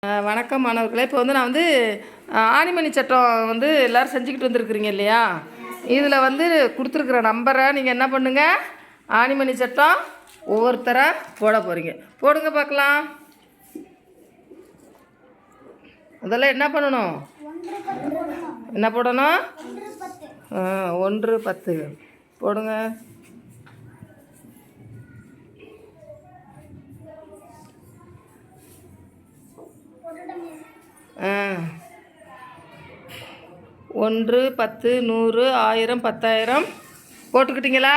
வணக்கம் மாணவர்களே. இப்போ வந்து நான் வந்து ஆணிமணி சட்டம் வந்து எல்லோரும் செஞ்சுக்கிட்டு வந்துருக்குறீங்க இல்லையா? இதில் வந்து கொடுத்துருக்குற நம்பரை நீங்கள் என்ன பண்ணுங்கள், ஆணிமணி சட்டம் ஒவ்வொருத்தராக போட போகிறீங்க. போடுங்க பார்க்கலாம். முதல்ல என்ன பண்ணணும், என்ன போடணும்? 1 10 போடுங்க. ஒன்று 10 100 1000 10,000 போட்டுக்கிட்டீங்களா?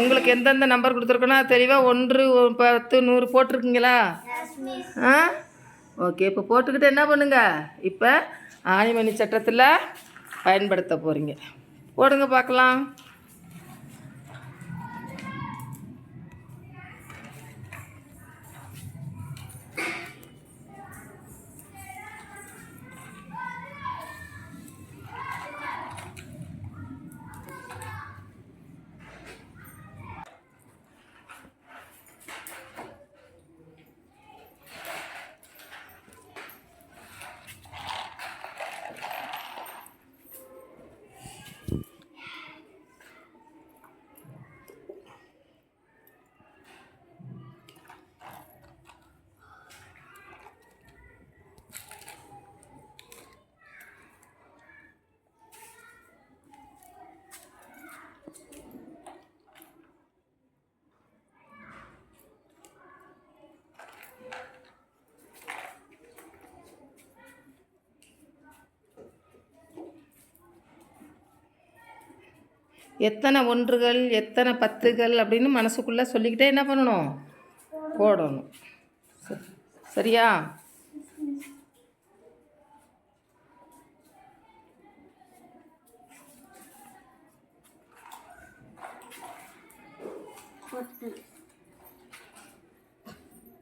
உங்களுக்கு எந்தெந்த நம்பர் கொடுத்துருக்கோன்னா தெளிவாக 1 10 100 போட்டிருக்கீங்களா? ஓகே. இப்போ போட்டுக்கிட்டு என்ன பண்ணுங்க, இப்போ ஆணிமணி சட்டத்தில் பயன்படுத்த போகிறீங்க. போடுங்க பார்க்கலாம். எத்தனை ஒன்றுகள் எத்தனை பத்துகள் அப்படின்னு மனசுக்குள்ளே சொல்லிக்கிட்டே என்ன பண்ணணும், போடணும். சரியா?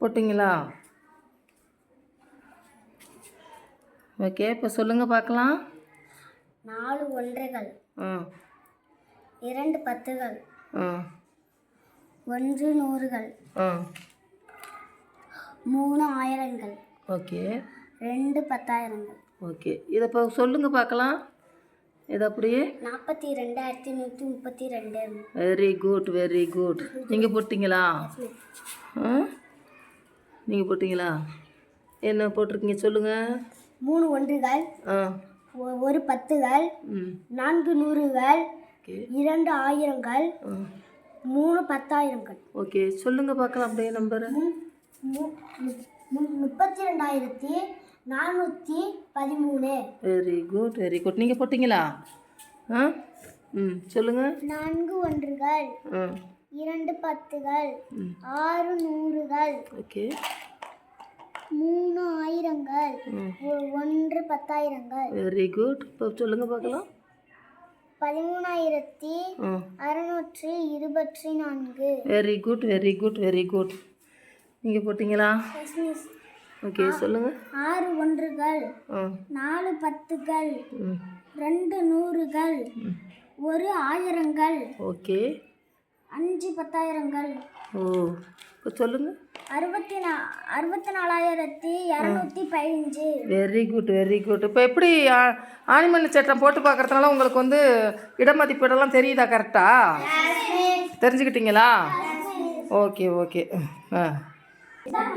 போட்டிங்களா? ஓகே. இப்போ சொல்லுங்கள் பார்க்கலாம். 4 ஒன்றுகள், 2 பத்துகள், 1 நூறுகள், 3 ஆயிரங்கள், ஓகே, 2 10,000ங்கள். ஓகே. இதை இப்போ சொல்லுங்கள் பார்க்கலாம். இது அப்படியே 42,132. Very good, very good. நீங்கள் போட்டிங்களா? நீங்கள் போட்டிங்களா? என்ன போட்டிருக்கீங்க சொல்லுங்கள். 3 ஒன்றுகள், 1 பத்துகள், 4 நூறுகள், 2 ஆயிரங்கள், 3 10,000ங்கள். ஓகே. சொல்லுங்கள் பார்க்கலாம் அப்படியே number. 32,413. Very good, very good. நீங்கள் போட்டிங்களா? சொல்லுங்கள். 4 ஒன்றுகள், 2 பத்துகள், 6 நூறுகள், ஓகே, 3 ஆயிரங்கள், 1 10,000ங்கள். Very good. இப்போ சொல்லுங்கள் பார்க்கலாம். 13,624. Very good, very good, very good. நீங்கள் போட்டிங்களா? ஓகே. சொல்லுங்கள். 6 ஒன்றுகள், 4 பத்துகள், 2 நூறுகள், 1 ஆயிரங்கள், ஓகே, 5 10,000ங்கள். ஓ, இப்போ சொல்லுங்கள். 64,215. Very good, very good. இப்போ எப்படி ஆணிமணி சட்டம் போட்டு பார்க்குறதுனால உங்களுக்கு வந்து இடமதிப்பீடெல்லாம் தெரியுதா? கரெக்டாக தெரிஞ்சுக்கிட்டீங்களா? Okay, okay.